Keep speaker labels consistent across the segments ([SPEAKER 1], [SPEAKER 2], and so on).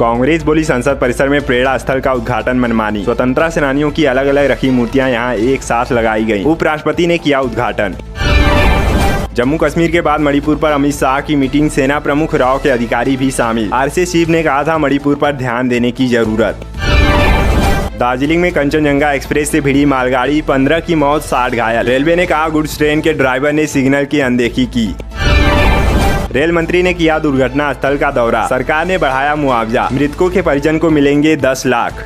[SPEAKER 1] कांग्रेस बोली संसद परिसर में प्रेरणा स्थल का उद्घाटन मनमानी। स्वतंत्रता सेनानियों की अलग अलग रखी मूर्तियां यहां एक साथ लगाई गईं। उपराष्ट्रपति ने किया उद्घाटन। जम्मू कश्मीर के बाद मणिपुर पर अमित शाह की मीटिंग, सेना प्रमुख राव के अधिकारी भी शामिल। आरएसएस चीफ ने कहा था मणिपुर पर ध्यान देने की जरूरत। दार्जिलिंग में कंचनजंगा एक्सप्रेस से भिड़ी मालगाड़ी, 15 की मौत, 60 घायल। रेलवे ने कहा गुड्स ट्रेन के ड्राइवर ने सिग्नल की अनदेखी की। रेल मंत्री ने किया दुर्घटना स्थल का दौरा। सरकार ने बढ़ाया मुआवजा, मृतकों के परिजन को मिलेंगे 10 लाख।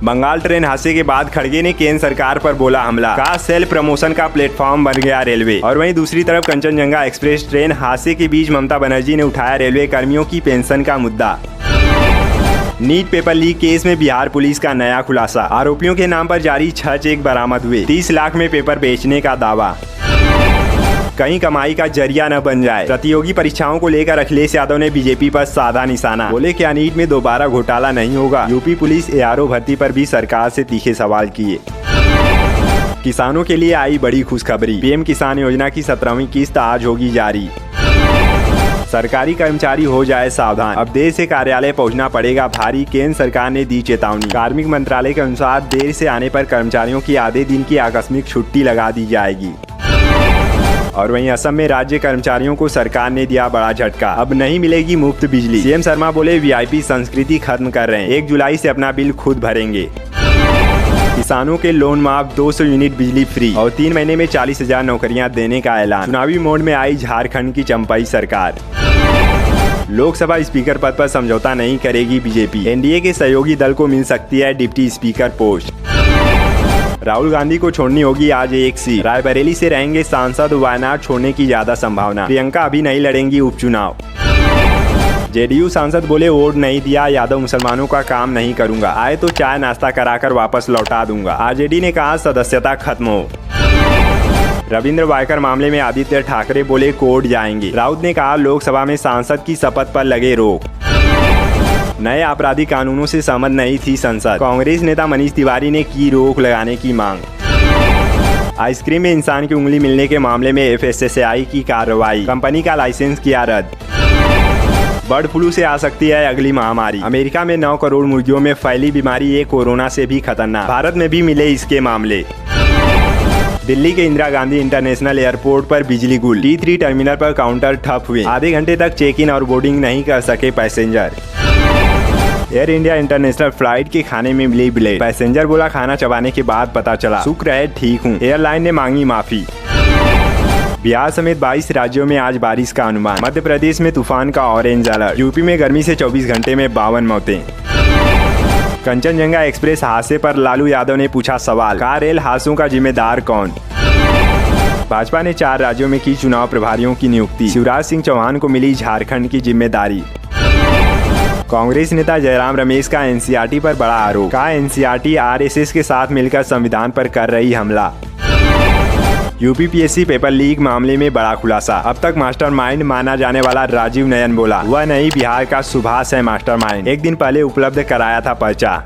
[SPEAKER 1] बंगाल ट्रेन हादसे के बाद खड़गे ने केंद्र सरकार पर बोला हमला। कहा सेल्फ प्रमोशन का प्लेटफॉर्म बन गया रेलवे। और वहीं दूसरी तरफ कंचनजंगा एक्सप्रेस ट्रेन हादसे के बीच ममता बनर्जी ने उठाया रेलवे कर्मियों की पेंशन का मुद्दा। नीट पेपर लीक केस में बिहार पुलिस का नया खुलासा। आरोपियों के नाम पर जारी 6 चेक बरामद हुए। 30 लाख में पेपर बेचने का दावा। कहीं कमाई का जरिया न बन जाए। प्रतियोगी परीक्षाओं को लेकर अखिलेश यादव ने बीजेपी पर साधा निशाना। बोले क्या नीट में दोबारा घोटाला नहीं होगा। यूपी पुलिस एआरओ भर्ती पर भी सरकार से तीखे सवाल किए। किसानों के लिए आई बड़ी खुशखबरी। पीएम किसान योजना की 17वीं किस्त आज होगी जारी। सरकारी कर्मचारी हो जाए सावधान, अब देर से कार्यालय पहुंचना पड़ेगा भारी। केंद्र सरकार ने दी चेतावनी। कार्मिक मंत्रालय के अनुसार देर से आने पर कर्मचारियों की आधे दिन की आकस्मिक छुट्टी लगा दी जाएगी। और वहीं असम में राज्य कर्मचारियों को सरकार ने दिया बड़ा झटका। अब नहीं मिलेगी मुफ्त बिजली। सीएम शर्मा बोले वीआईपी संस्कृति खत्म कर रहे हैं। 1 जुलाई से अपना बिल खुद भरेंगे। किसानों के लोन माफ, 200 यूनिट बिजली फ्री और 3 महीने में 40,000 नौकरियां देने का ऐलान। चुनावी मोड में आई झारखंड की चंपाई सरकार। लोकसभा स्पीकर पद पर समझौता नहीं करेगी बीजेपी। एनडीए के सहयोगी दल को मिल सकती है deputy speaker post. Rahul Gandhi को छोड़नी होगी आज एक सीट। रायबरेली से रहेंगे सांसद, वायनाड छोड़ने की ज्यादा संभावना। प्रियंका अभी नहीं लड़ेंगी उपचुनाव। जेडीयू सांसद बोले वोट नहीं दिया, यादव मुसलमानों का काम नहीं करूंगा। आए तो चाय नाश्ता कराकर वापस लौटा दूंगा। आरजेडी ने कहा सदस्यता खत्म हो। रविंद्र वायकर मामले में आदित्य ठाकरे बोले कोर्ट जाएंगे। राउत ने कहा लोकसभा में सांसद की शपथ पर लगे रोक। नए आपराधिक कानूनों से सहमत नहीं थी संसद। कांग्रेस नेता मनीष तिवारी ने की रोक लगाने की मांग। आइसक्रीम में इंसान की उंगली मिलने के मामले में एफएसएसएआई की कार्रवाई। कंपनी का लाइसेंस किया रद्द। बर्ड फ्लू से आ सकती है अगली महामारी। अमेरिका में 9 करोड़ मुर्गियों में फैली बीमारी ये कोरोना से भी खतरनाक। भारत में भी मिले इसके मामले। दिल्ली के इंदिरा गांधी इंटरनेशनल एयरपोर्ट पर बिजली गुल। T3 टर्मिनल पर काउंटर ठप हुए। आधे घंटे तक चेक इन और बोर्डिंग नहीं कर सके passenger. Air India international flight के खाने में मिली ब्लेड। पैसेंजर बोला खाना चबाने के बाद पता चला। शुक्र है ठीक हूँ। एयरलाइन ने मांगी माफी। बिहार समेत 22 राज्यों में आज बारिश का अनुमान। मध्य प्रदेश में तूफान का ऑरेंज अलर्ट। यूपी में गर्मी से 24 घंटे में 52 मौतें। कंचनजंगा एक्सप्रेस हादसे पर लालू यादव ने पूछा सवाल। कहा रेल हादसों का जिम्मेदार कौन। भाजपा ने 4 राज्यों में की चुनाव प्रभारियों की नियुक्ति। शिवराज सिंह चौहान को मिली झारखंड की जिम्मेदारी। कांग्रेस नेता जयराम रमेश का एनसीईआरटी पर बड़ा आरोप। कहा एनसीईआरटी आरएसएस के साथ मिलकर संविधान पर कर रही हमला। यूपीपीएससी पेपर लीक मामले में बड़ा खुलासा। अब तक मास्टरमाइंड माना जाने वाला राजीव नयन बोला वह नहीं बिहार का सुभाष है मास्टरमाइंड। 1 दिन पहले उपलब्ध कराया था पर्चा।